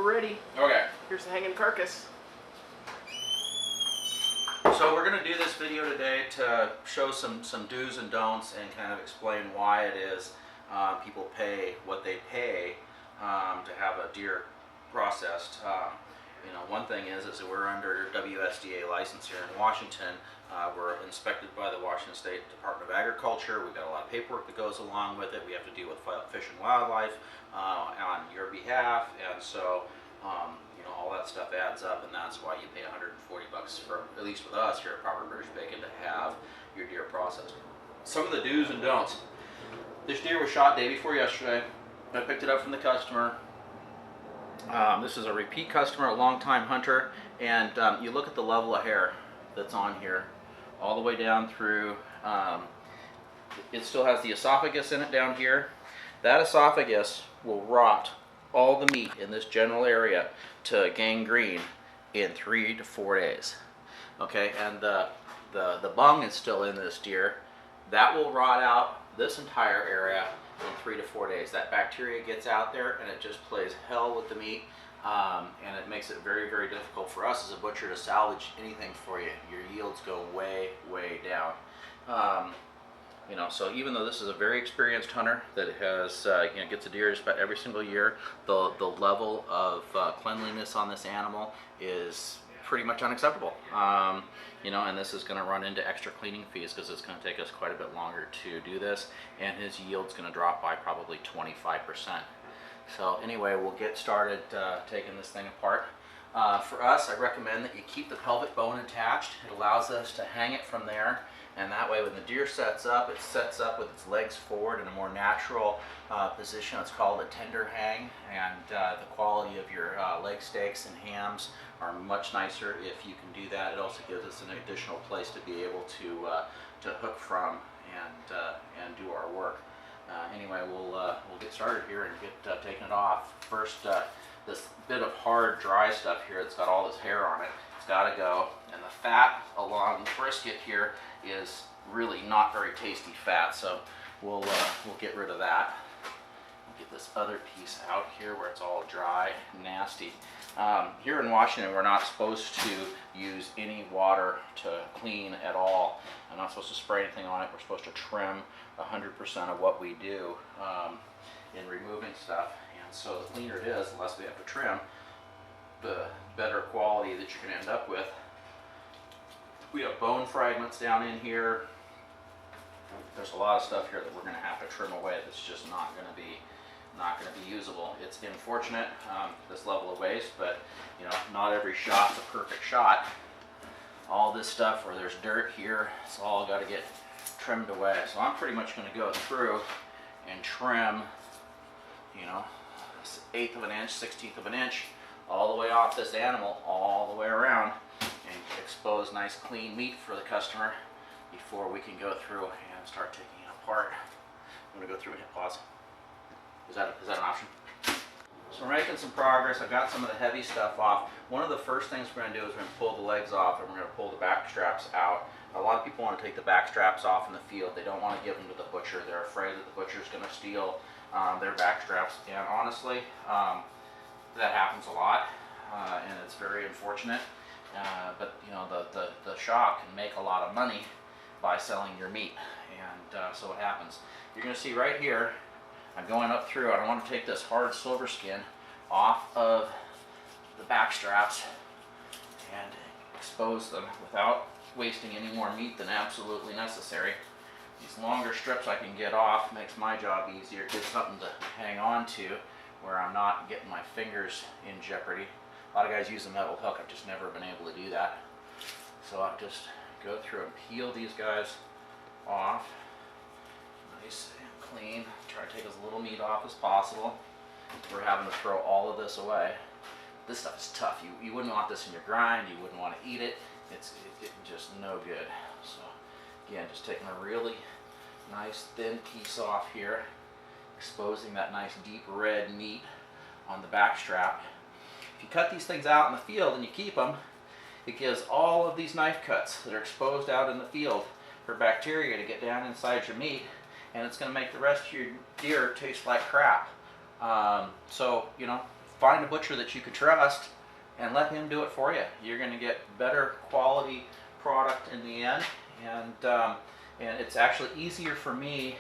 we're ready. Okay. Here's the hanging carcass. So we're going to do this video today to show some do's and don'ts and kind of explain why it is people pay what they pay to have a deer processed. One thing is that we're under WSDA license here in Washington. We're inspected by the Washington State Department of Agriculture. We've got a lot of paperwork that goes along with it. We have to deal with Fish and Wildlife on your behalf, and so all that stuff adds up, and that's why you pay $140 for, at least with us here at Proper British Bacon, to have your deer processed. Some of the do's and don'ts. This deer was shot day before yesterday. I picked it up from the customer. This is a repeat customer, a long-time hunter, and you look at the level of hair that's on here, all the way down through. It still has the esophagus in it down here. That esophagus will rot all the meat in this general area to gangrene in 3 to 4 days. Okay, and the bung is still in this deer. That will rot out this entire area in 3 to 4 days. That bacteria gets out there and it just plays hell with the meat, and it makes it very, very difficult for us as a butcher to salvage anything for you. Your yields go way, way down. So even though this is a very experienced hunter that has gets a deer just about every single year, the level of cleanliness on this animal is pretty much unacceptable. And this is going to run into extra cleaning fees because it's going to take us quite a bit longer to do this, and his yield's going to drop by probably 25%. So anyway, we'll get started taking this thing apart. For us, I recommend that you keep the pelvic bone attached. It allows us to hang it from there, and that way when the deer sets up, it sets up with its legs forward in a more natural position. It's called a tender hang, and the quality of your leg steaks and hams are much nicer if you can do that. It also gives us an additional place to be able to hook from and do our work. Anyway, we'll get started here and get taking it off. First, this bit of hard, dry stuff here that's got all this hair on it, it's got to go. And the fat along the brisket here is really not very tasty fat, so we'll get rid of that. We'll get this other piece out here where it's all dry, nasty. Here in Washington, we're not supposed to use any water to clean at all. I'm not supposed to spray anything on it. We're supposed to trim 100% of what we do in removing stuff. And so the cleaner it is, the less we have to trim, the better quality that you're going to end up with. We have bone fragments down in here. There's a lot of stuff here that we're going to have to trim away that's just not going to be usable. It's unfortunate, this level of waste, but not every shot's a perfect shot. All this stuff where there's dirt here, it's all got to get trimmed away. So I'm pretty much going to go through and trim, 1/8 of an inch, 1/16 of an inch, all the way off this animal, all the way around, and expose nice clean meat for the customer before we can go through and start taking it apart. I'm going to go through and hit pause. Is that an option? So we're making some progress. I've got some of the heavy stuff off. One of the first things we're going to do is we're going to pull the legs off, and we're going to pull the back straps out. A lot of people want to take the back straps off in the field. They don't want to give them to the butcher. They're afraid that the butcher's going to steal their back straps. And honestly, that happens a lot, and it's very unfortunate. But the shop can make a lot of money by selling your meat, and so what happens? You're going to see right here, I'm going up through. I don't want to take this hard silver skin off of the back straps and expose them without wasting any more meat than absolutely necessary. These longer strips I can get off, makes my job easier, gives something to hang on to where I'm not getting my fingers in jeopardy. A lot of guys use a metal hook. I've just never been able to do that. So I'll just go through and peel these guys off. Nice and clean. Try to take as little meat off as possible. We're having to throw all of this away. This stuff is tough. You wouldn't want this in your grind. You wouldn't want to eat it. It's just no good. So again, just taking a really nice thin piece off here, exposing that nice deep red meat on the back strap. If you cut these things out in the field and you keep them, it gives all of these knife cuts that are exposed out in the field for bacteria to get down inside your meat, and it's going to make the rest of your deer taste like crap. So, find a butcher that you could trust and let him do it for you. You're going to get better quality product in the end, and it's actually easier for me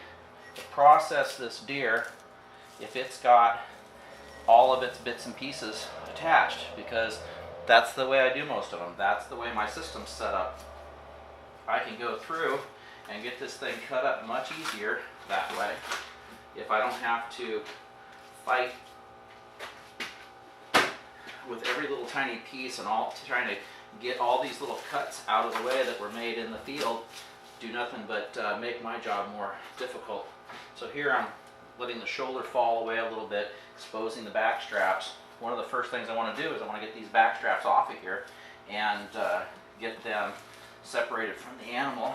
to process this deer if it's got all of its bits and pieces attached, because that's the way I do most of them. That's the way my system's set up. I can go through and get this thing cut up much easier that way if I don't have to fight with every little tiny piece and all trying to get all these little cuts out of the way that were made in the field. Do nothing but make my job more difficult. So here I'm letting the shoulder fall away a little bit, exposing the back straps. One of the first things I want to do is I want to get these back straps off of here and get them separated from the animal,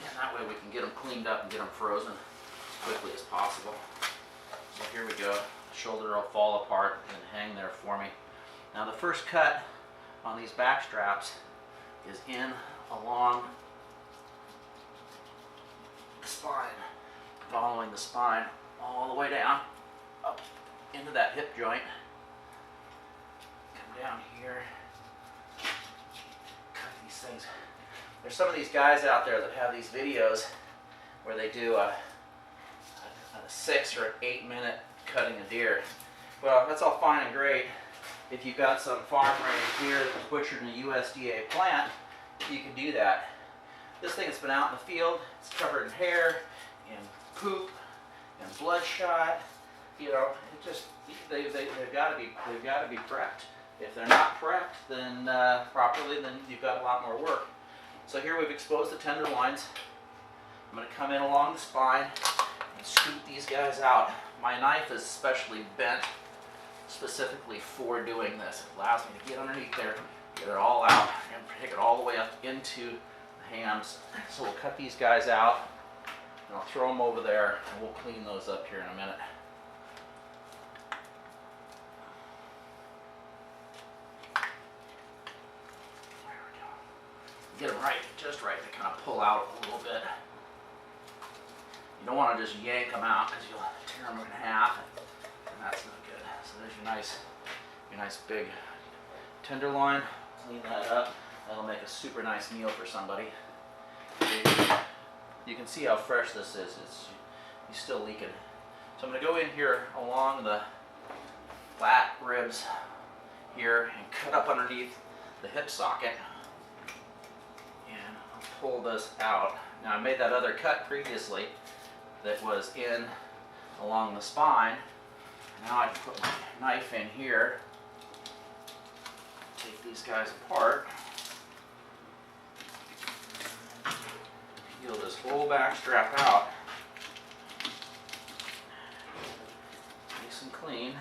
and that way we can get them cleaned up and get them frozen as quickly as possible. So here we go. Shoulder will fall apart and hang there for me. Now the first cut on these back straps is in along the spine, following the spine all the way down up into that hip joint. Come down here, cut these things. There's some of these guys out there that have these videos where they do a 6 or 8 minute cutting a deer. Well, that's all fine and great. If you've got some farm raised deer that's butchered in a USDA plant, you can do that. This thing has been out in the field. It's covered in hair and poop and bloodshot. You know, it just they've got to be prepped. If they're not prepped, then properly, then you've got a lot more work. So here we've exposed the tenderloins. I'm going to come in along the spine and scoop these guys out. My knife is specially bent specifically for doing this. It allows me to get underneath there, get it all out, and take it all the way up into the hams. So we'll cut these guys out, and I'll throw them over there, and we'll clean those up here in a minute. There we go. Get them right, just right to kind of pull out a little bit. You don't want to just yank them out because you'll tear them in half, and that's not good. So there's your nice big tenderloin. Clean that up. That'll make a super nice meal for somebody. You can see how fresh this is. He's still leaking. So I'm going to go in here along the flat ribs here and cut up underneath the hip socket, and I'll pull this out. Now I made that other cut previously that was in along the spine. Now I can put my knife in here, take these guys apart, peel this whole back strap out, nice and clean,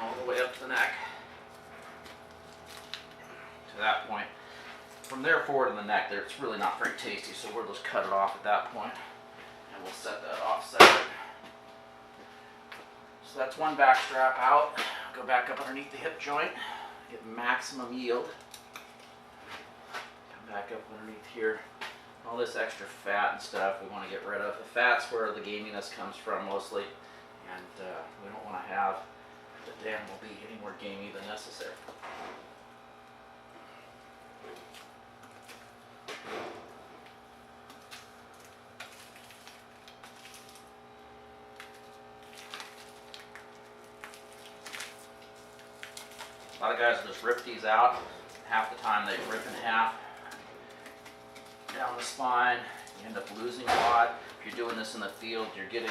all the way up to the neck, to that point. From there forward in the neck, there it's really not very tasty, so we'll just cut it off at that point. And we'll set that off separate. So that's one back strap out. Go back up underneath the hip joint, get maximum yield. Come back up underneath here. All this extra fat and stuff we want to get rid of. The fat's where the gaminess comes from mostly, and we don't want to have the animal be any more gamey than necessary. A lot of guys will just rip these out. Half the time they rip in half down the spine. You end up losing a lot. If you're doing this in the field, you're getting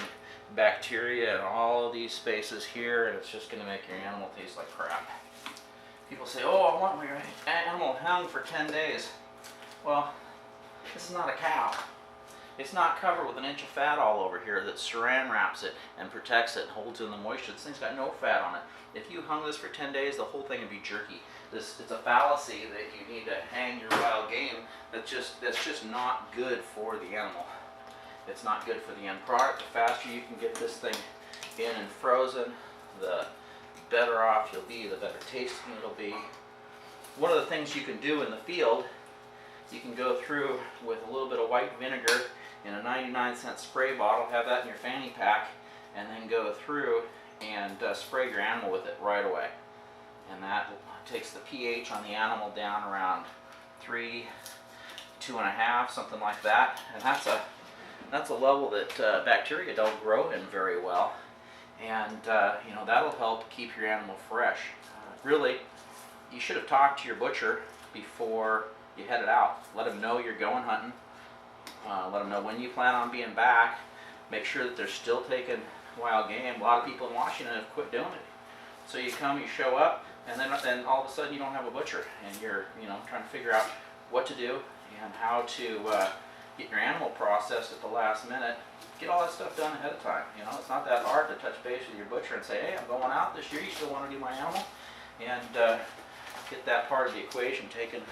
bacteria in all of these spaces here, and it's just going to make your animal taste like crap. People say, oh, I want my animal hung for 10 days. Well, this is not a cow. It's not covered with an inch of fat all over here that saran wraps it and protects it and holds in the moisture. This thing's got no fat on it. If you hung this for 10 days, the whole thing would be jerky. It's a fallacy that you need to hang your wild game. That's just not good for the animal. It's not good for the end product. The faster you can get this thing in and frozen, the better off you'll be, the better tasting it'll be. One of the things you can do in the field, you can go through with a little bit of white vinegar in a 99-cent spray bottle, have that in your fanny pack, and then go through and spray your animal with it right away. And that takes the pH on the animal down around 3, 2.5, something like that. And that's a level that bacteria don't grow in very well. And you know, that'll help keep your animal fresh. Really, you should have talked to your butcher before you headed out. Let them know you're going hunting. Let them know when you plan on being back. Make sure that they're still taking wild game. A lot of people in Washington have quit doing it. So you come, you show up, and then all of a sudden you don't have a butcher, and you're trying to figure out what to do and how to get your animal processed at the last minute. Get all that stuff done ahead of time. You know, it's not that hard to touch base with your butcher and say, hey, I'm going out this year. You still want to do my animal? And get that part of the equation taken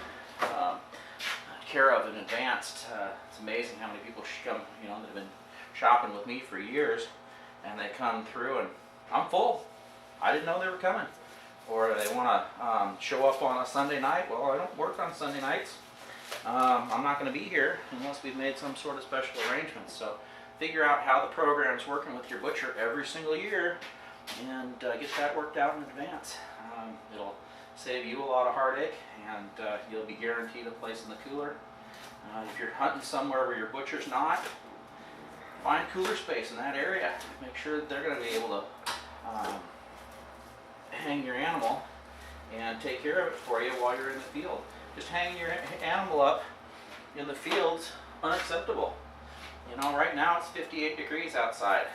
care of in advance. It's amazing how many people come, that have been shopping with me for years, and they come through and I'm full. I didn't know they were coming. Or they want to show up on a Sunday night. Well, I don't work on Sunday nights. I'm not going to be here unless we've made some sort of special arrangements. So figure out how the program's working with your butcher every single year and get that worked out in advance. It'll save you a lot of heartache, and you'll be guaranteed a place in the cooler. If you're hunting somewhere where your butcher's not, find cooler space in that area. Make sure that they're going to be able to hang your animal and take care of it for you while you're in the field. Just hanging your animal up in the field's unacceptable. You know, right now it's 58 degrees outside.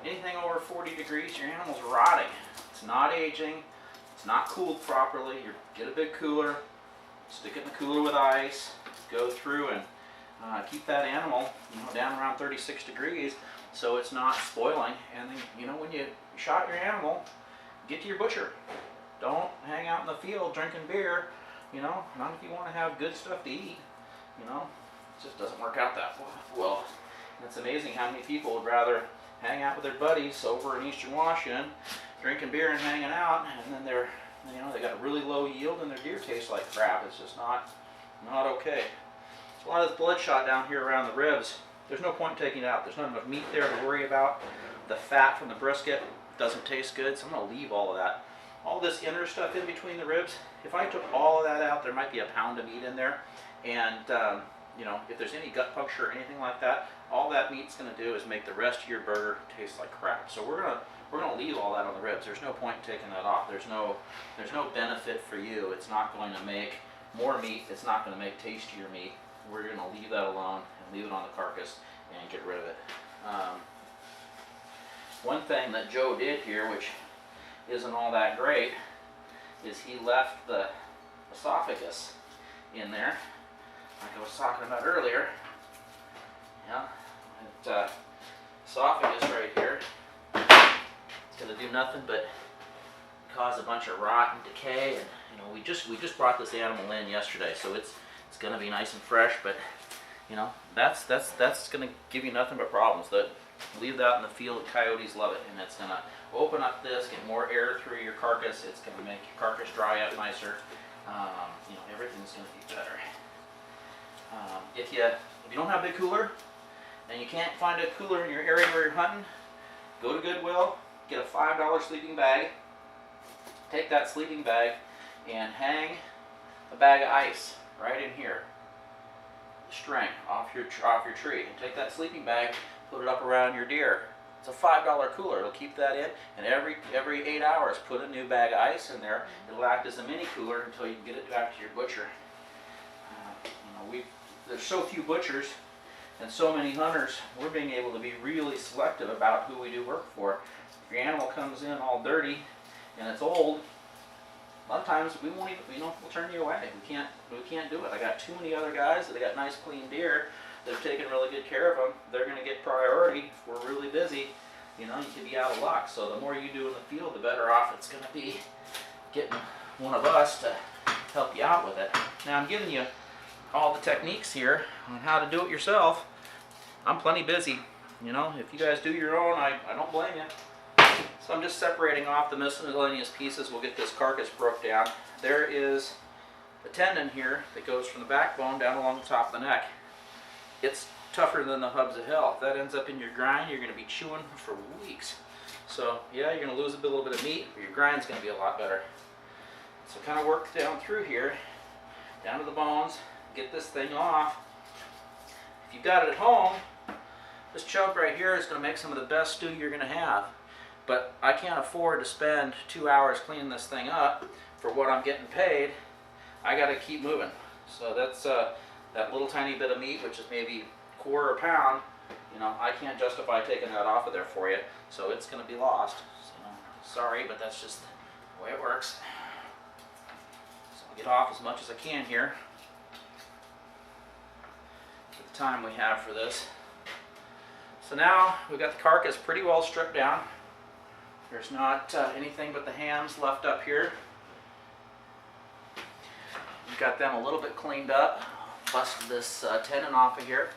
Anything over 40 degrees, your animal's rotting. It's not aging. It's not cooled properly. You get a big cooler, stick it in the cooler with ice, go through and keep that animal, down around 36 degrees so it's not spoiling. And then, when you shot your animal, get to your butcher. Don't hang out in the field drinking beer, not if you want to have good stuff to eat. It just doesn't work out that well. And it's amazing how many people would rather hang out with their buddies over in Eastern Washington, drinking beer and hanging out, and then they got a really low yield and their deer taste like crap. It's just not okay. There's a lot of this bloodshot down here around the ribs. There's no point in taking it out. There's not enough meat there to worry about. The fat from the brisket doesn't taste good, so I'm going to leave all of that. All this inner stuff in between the ribs, if I took all of that out, there might be a pound of meat in there. And if there's any gut puncture or anything like that, all that meat's going to do is make the rest of your burger taste like crap. So we're gonna leave all that on the ribs. There's no point in taking that off. There's no benefit for you. It's not going to make more meat. It's not going to make tastier meat. We're going to leave that alone and leave it on the carcass and get rid of it. One thing that Joe did here, which isn't all that great, is he left the esophagus in there, like I was talking about earlier. Esophagus right here. It's going to do nothing but cause a bunch of rot and decay. And we just brought this animal in yesterday, so it's going to be nice and fresh. But that's going to give you nothing but problems. Leave that in the field. Coyotes love it, and it's going to open up this, get more air through your carcass. It's going to make your carcass dry out nicer. Everything's going to be better. If you don't have a big cooler and you can't find a cooler in your area where you're hunting, go to Goodwill, get a $5 sleeping bag, take that sleeping bag and hang a bag of ice right in here, the string off your tree, and take that sleeping bag, put it up around your deer. It's a $5 cooler. It'll keep that in, and every 8 hours put a new bag of ice in there. It'll act as a mini cooler until you can get it back to your butcher. There's so few butchers and so many hunters, we're being able to be really selective about who we do work for. If your animal comes in all dirty and it's old, a lot of times we won't even, we'll turn you away. We can't do it. I got too many other guys that got nice clean deer that have taken really good care of them. They're going to get priority. If we're really busy, you could be out of luck. So the more you do in the field, the better off it's going to be getting one of us to help you out with it. Now I'm giving you all the techniques here on how to do it yourself. I'm plenty busy. If you guys do your own, I don't blame you. So I'm just separating off the miscellaneous pieces. We'll get this carcass broke down. There is a tendon here that goes from the backbone down along the top of the neck. It's tougher than the hubs of hell. If that ends up in your grind, you're going to be chewing for weeks. So yeah, you're going to lose a little bit of meat, but your grind's going to be a lot better. So kind of work down through here, down to the bones, get this thing off. If you've got it at home, this chunk right here is going to make some of the best stew you're going to have. But I can't afford to spend 2 hours cleaning this thing up for what I'm getting paid. I got to keep moving. So that's that little tiny bit of meat, which is maybe quarter pound. You know, I can't justify taking that off of there for you, so it's going to be lost. So sorry, but that's just the way it works. So I'll get off as much as I can here for the time we have for this. So now we've got the carcass pretty well stripped down. There's not anything but the hams left up here. We've got them a little bit cleaned up. Busted this tendon off of here.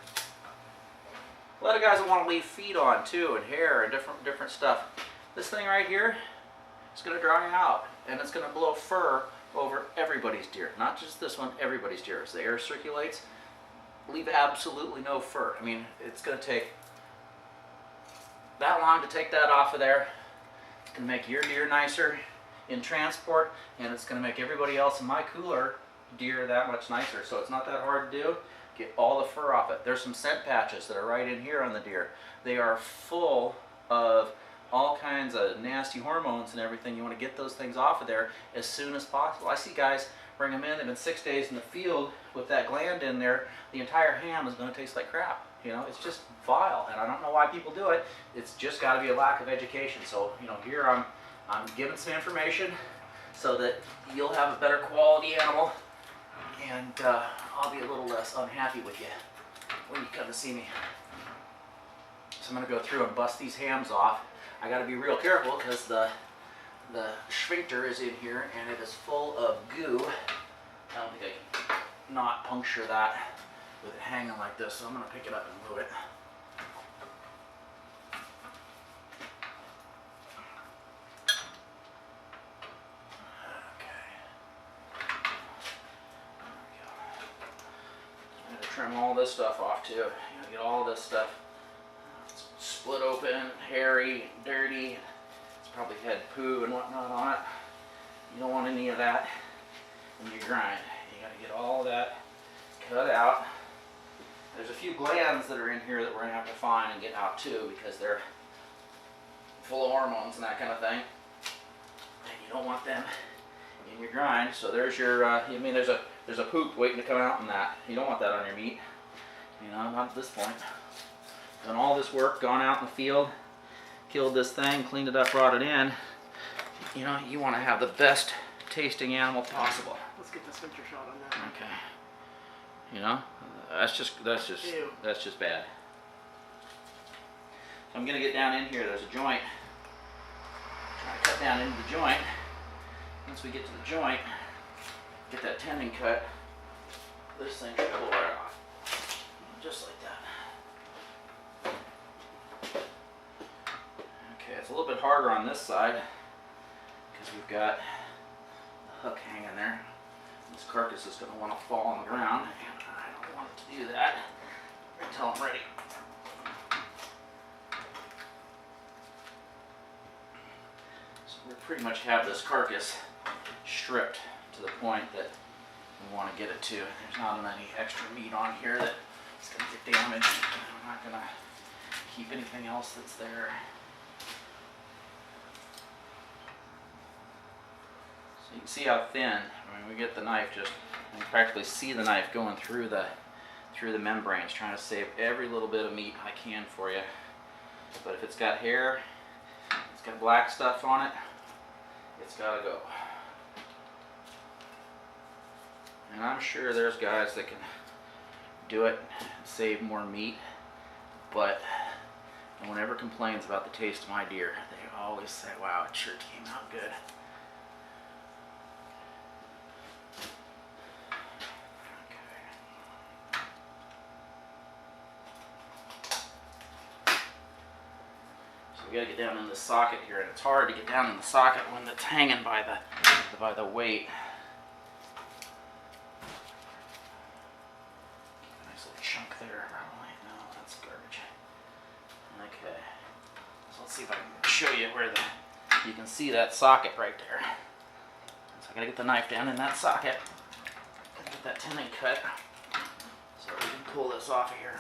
A lot of guys want to leave feet on too, and hair and different stuff. This thing right here is going to dry out, and it's going to blow fur over everybody's deer. Not just this one, everybody's deer. As the air circulates, leave absolutely no fur. I mean, it's going to take that long to take that off of there. It's going to make your deer nicer in transport, and it's going to make everybody else in my cooler deer that much nicer. So it's not that hard to do. Get all the fur off it. There's some scent patches that are right in here on the deer. They are full of all kinds of nasty hormones and everything. You want to get those things off of there as soon as possible. I see guys bring them in, they've been 6 days in the field with that gland in there. The entire ham is going to taste like crap. You know, it's just vile, and I don't know why people do it. It's just got to be a lack of education. So, you know, here I'm giving some information so that you'll have a better quality animal, and I'll be a little less unhappy with you when you come to see me. So I'm going to go through and bust these hams off. I got to be real careful because the sphincter is in here and it is full of goo. I don't think I can not puncture that with it hanging like this, so I'm going to pick it up and move it. Trim all this stuff off too. You gotta get all this stuff split open, hairy, dirty. It's probably had poo and whatnot on it. You don't want any of that when you grind. You gotta get all of that cut out. There's a few glands that are in here that we're gonna have to find and get out too, because they're full of hormones and that kind of thing. And you don't want them in your grind. So there's your, I mean, there's a poop waiting to come out in that. You don't want that on your meat. You know, not at this point. Done all this work, gone out in the field, killed this thing, cleaned it up, brought it in. You know, you want to have the best tasting animal possible. Let's get the sphincter shot on that. Okay. You know, that's just bad. So I'm gonna get down in here. There's a joint. Try to cut down into the joint. Once we get to the joint, get that tendon cut, this thing should pull right off. Just like that. Okay, it's a little bit harder on this side because we've got the hook hanging there. This carcass is going to want to fall on the ground, and I don't want it to do that until I'm ready. So we pretty much have this carcass stripped to the point that we want to get it to. There's not any extra meat on here that is going to get damaged. I'm not going to keep anything else that's there. So you can see how thin. I mean, we get the knife just, you can practically see the knife going through the membranes, trying to save every little bit of meat I can for you. But if it's got hair, it's got black stuff on it, it's got to go. And I'm sure there's guys that can do it, save more meat, but no one ever complains about the taste of my deer. They always say, wow, it sure came out good. We gotta get down in the socket here, and it's hard to get down in the socket when it's hanging by the weight. Nice little chunk there, probably. No, that's garbage. Okay, so let's see if I can show you where you can see that socket right there. So I'm gonna get the knife down in that socket and get that tendon cut so we can pull this off of here.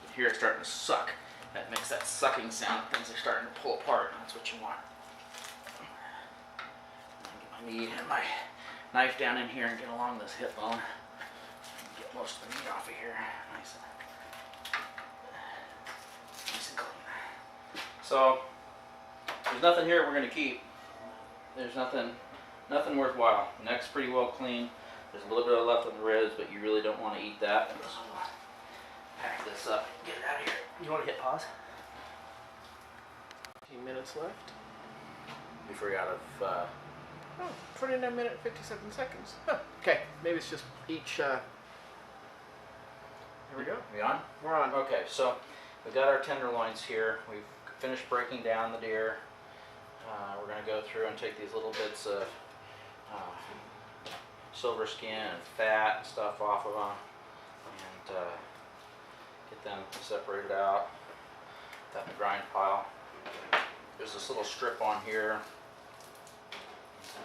You hear it starting to suck. That makes that sucking sound. Things are starting to pull apart. That's what you want. Get my knee and my knife down in here and get along this hip bone. Get most of the meat off of here. Nice and clean. So there's nothing here we're going to keep. There's nothing worthwhile. Neck's pretty well clean. There's a little bit left on the ribs, but you really don't want to eat that. So we'll pack this up and get it out of here. You want to hit pause? 15 minutes left. We forgot of. 29 minutes, 57 seconds. Huh. Okay, maybe it's just each. Here we go. We on? We're on. Okay, so we've got our tenderloins here. We've finished breaking down the deer. We're going to go through and take these little bits of silver skin and fat and stuff off of them and get them separated out. Put that in the grind pile. There's this little strip on here.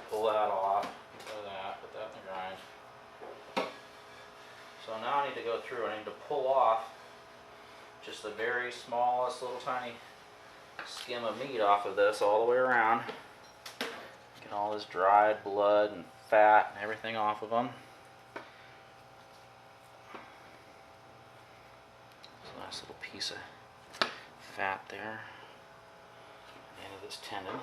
Pull that off. Put that in the grind. So now I need to go through. I need to pull off just the very smallest little tiny skim of meat off of this all the way around. Get all this dried blood and fat and everything off of them. There's a nice little piece of fat there at the end of this tendon.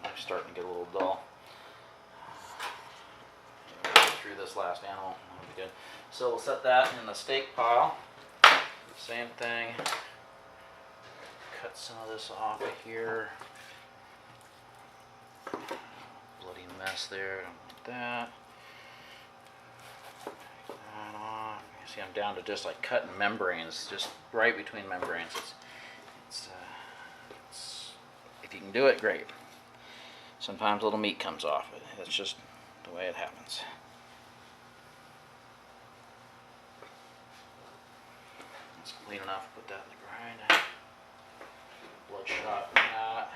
Knife's starting to get a little dull. Through this last animal, that'll be good. So we'll set that in the steak pile. Same thing. Cut some of this off of here. Bloody mess there. Don't want that. Take that off. You see, I'm down to just like cutting membranes, just right between membranes. It's if you can do it, great. Sometimes a little meat comes off. That's just the way it happens. It's clean enough to put that in the grind. Bloodshot that.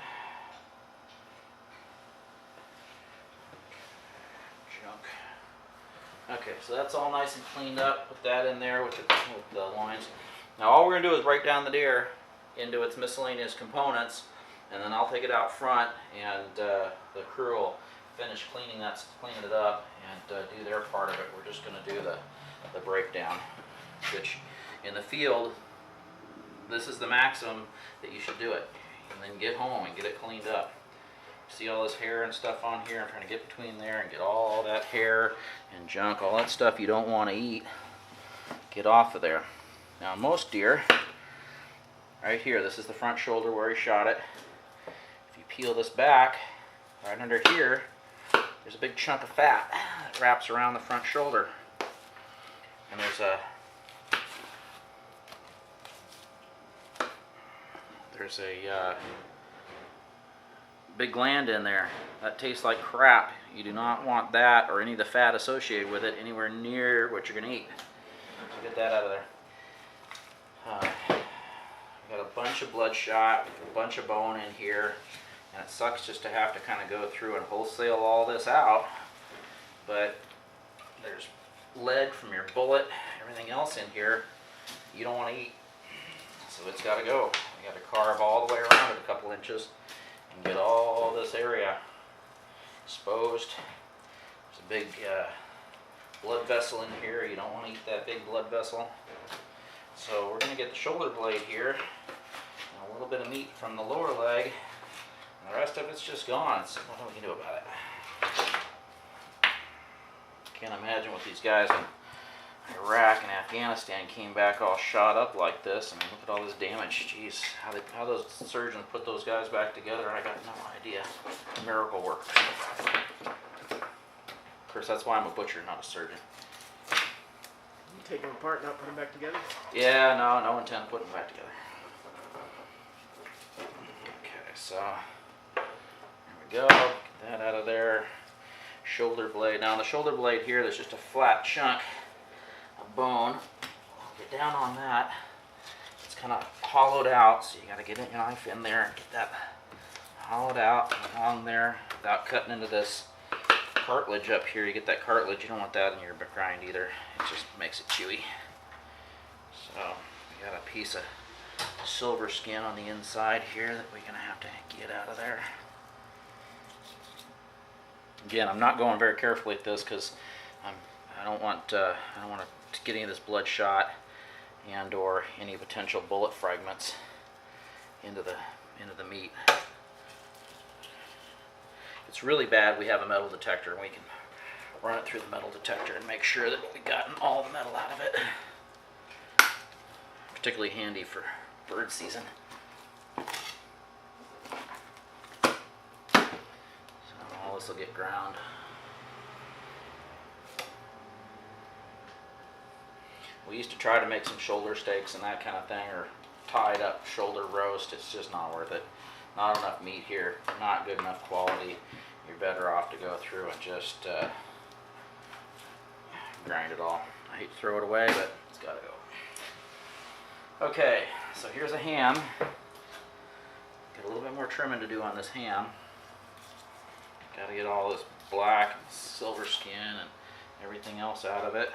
Junk. Okay, so that's all nice and cleaned up. Put that in there with the loins. Now all we're going to do is break down the deer into its miscellaneous components, and then I'll take it out front, and the crew will finish cleaning it up and do their part of it. We're just going to do the breakdown, which in the field, this is the maximum that you should do it, and then get home and get it cleaned up. See all this hair and stuff on here? I'm trying to get between there and get all that hair and junk, all that stuff you don't want to eat, get off of there. Now most deer, right here, this is the front shoulder where he shot it. If you peel this back, right under here, there's a big chunk of fat that wraps around the front shoulder. And there's a big gland in there that tastes like crap. You do not want that or any of the fat associated with it anywhere near what you're going to eat. So get that out of there. Got a bunch of bloodshot, a bunch of bone in here, and it sucks just to have to kind of go through and wholesale all this out. But there's lead from your bullet, everything else in here you don't want to eat. So it's got to go. You got to carve all the way around it a couple inches and get all this area exposed. There's a big blood vessel in here. You don't want to eat that big blood vessel. So we're going to get the shoulder blade here and a little bit of meat from the lower leg, and the rest of it's just gone. So what do we do about it? Can't imagine what these guys in Iraq and Afghanistan came back all shot up like this. I mean, look at all this damage. Jeez, how those surgeons put those guys back together, I got no idea. Miracle work. Of course, that's why I'm a butcher, not a surgeon. You take them apart, not put them back together? Yeah, no intent of putting them back together. Okay, so there we go. Get that out of there. shoulder blade. Now on the shoulder blade here, there's just a flat chunk of bone. Get down on that. It's kind of hollowed out, so you got to get your knife in there and get that hollowed out along there without cutting into this cartilage up here. You get that cartilage, you don't want that in your grind either. It just makes it chewy. So we got a piece of silver skin on the inside here that we're gonna have to get out of there. Again, I'm not going very carefully at this because I don't want to get any of this bloodshot and or any potential bullet fragments into the meat. It's really bad we have a metal detector and we can run it through the metal detector and make sure that we've gotten all the metal out of it. Particularly handy for bird season. So all this will get ground. We used to try to make some shoulder steaks and that kind of thing, or tied up shoulder roast. It's just not worth it. Not enough meat here, not good enough quality. You're better off to go through and just grind it all. I hate to throw it away, but it's gotta go. Okay, so here's a ham. Got a little bit more trimming to do on this ham. Gotta get all this black and silver skin and everything else out of it.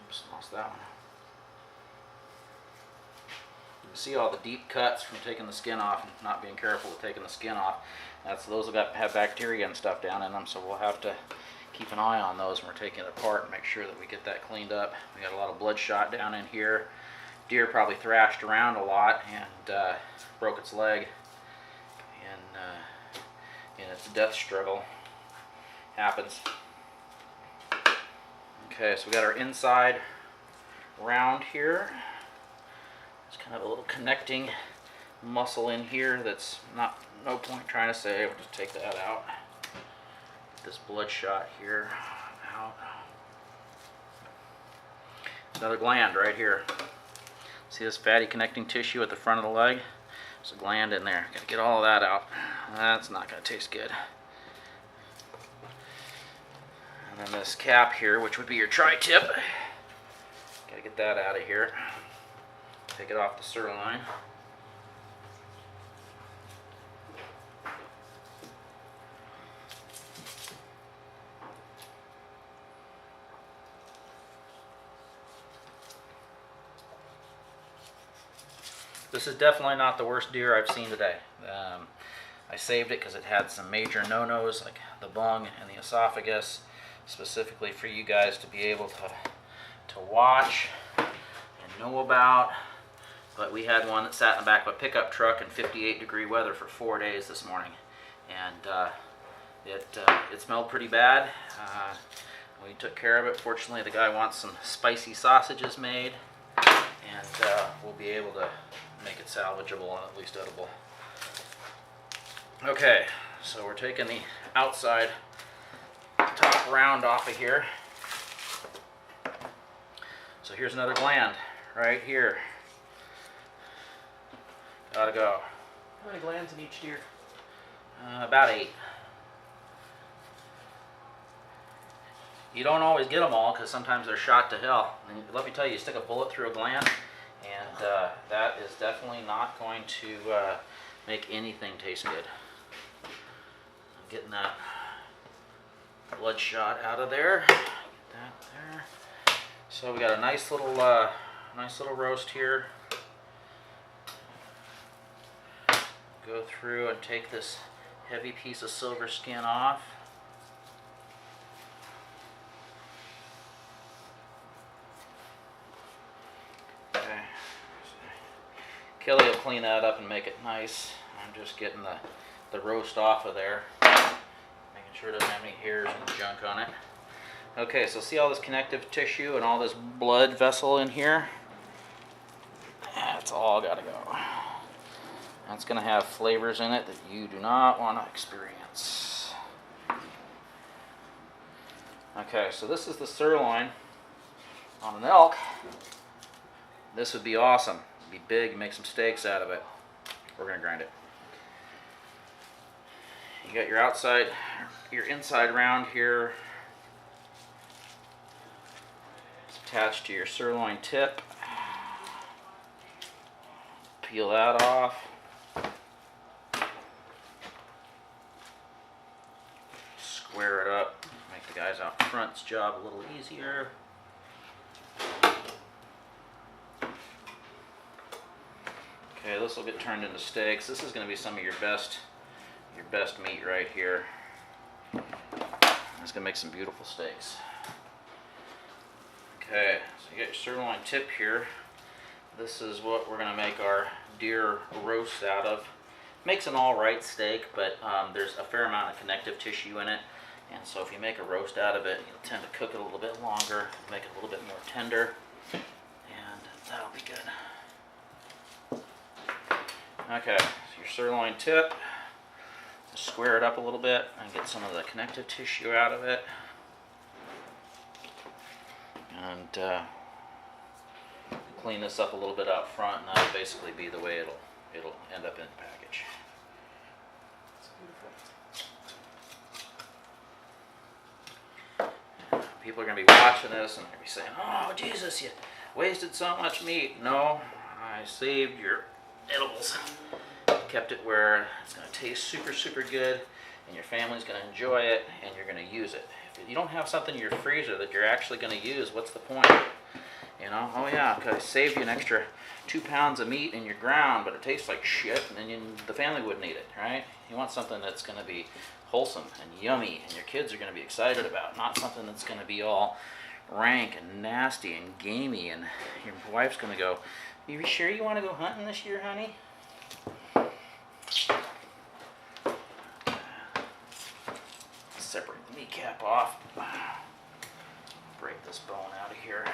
Oops, lost that one. You can see all the deep cuts from taking the skin off and not being careful with taking the skin off. Those have bacteria and stuff down in them, so we'll have to keep an eye on those when we're taking it apart and make sure that we get that cleaned up. We got a lot of bloodshot down in here. Deer probably thrashed around a lot and broke its leg in its death struggle. Happens. Okay, so we got our inside round here. There's kind of a little connecting muscle in here that's no point trying to say. We'll just take that out. Get this bloodshot here out. There's another gland right here. See this fatty connecting tissue at the front of the leg? There's a gland in there. Gotta get all of that out. That's not gonna taste good. And then this cap here, which would be your tri-tip. Gotta get that out of here. Take it off the sirloin. This is definitely not the worst deer I've seen today. I saved it because it had some major no-nos like the bung and the esophagus, specifically for you guys to be able to watch and know about. But we had one that sat in the back of a pickup truck in 58-degree weather for 4 days this morning, and it smelled pretty bad. We took care of it. Fortunately, the guy wants some spicy sausages made, and we'll be able to make it salvageable and at least edible. Okay, so we're taking the outside top round off of here. So here's another gland right here. Gotta go. How many glands in each deer? About 8. You don't always get them all because sometimes they're shot to hell. And let me tell you, you stick a bullet through a gland, and that is definitely not going to make anything taste good. I'm getting that bloodshot out of there. Get that there. So we got a nice little roast here. Go through and take this heavy piece of silver skin off. Okay. Kelly will clean that up and make it nice. I'm just getting the roast off of there, making sure it doesn't have any hairs and junk on it. Okay, so see all this connective tissue and all this blood vessel in here? That's all gotta go. That's going to have flavors in it that you do not want to experience. Okay, so this is the sirloin on an elk. This would be awesome. It'd be big, make some steaks out of it. we're gonna grind it. You got your outside, your inside round here. It's attached to your sirloin tip. Peel that off. Square it up. Make the guys out front's job a little easier. Okay, this will get turned into steaks. This is going to be some of your best meat right here. It's going to make some beautiful steaks. Okay, so you got your sirloin tip here. This is what we're going to make our deer roast out of. Makes an alright steak, but there's a fair amount of connective tissue in it. And so if you make a roast out of it, you'll tend to cook it a little bit longer, make it a little bit more tender, and that'll be good. Okay, so your sirloin tip, square it up a little bit and get some of the connective tissue out of it. And clean this up a little bit out front, and that'll basically be the way it'll end up in the package. It's beautiful. People are going to be watching this and they're going to be saying, "Oh, Jesus, you wasted so much meat." No, I saved your edibles. Kept it where it's going to taste super, super good, and your family's going to enjoy it, and you're going to use it. If you don't have something in your freezer that you're actually going to use, what's the point? You know, oh yeah, okay, saved you an extra 2 pounds of meat in your ground, but it tastes like shit, and then the family wouldn't eat it, right? You want something that's going to be wholesome and yummy, and your kids are going to be excited about, not something that's going to be all rank and nasty and gamey, and your wife's going to go, "You sure you want to go hunting this year, honey?" Separate the kneecap off. Break this bone out of here.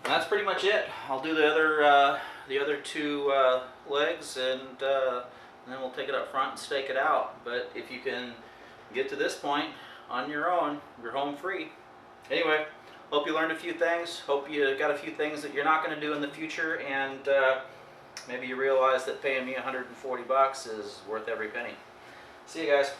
And that's pretty much it. I'll do the other two legs, and then we'll take it up front and stake it out. But if you can get to this point on your own, you're home free. Anyway, hope you learned a few things. Hope you got a few things that you're not going to do in the future, and maybe you realize that paying me $140 is worth every penny. See you guys.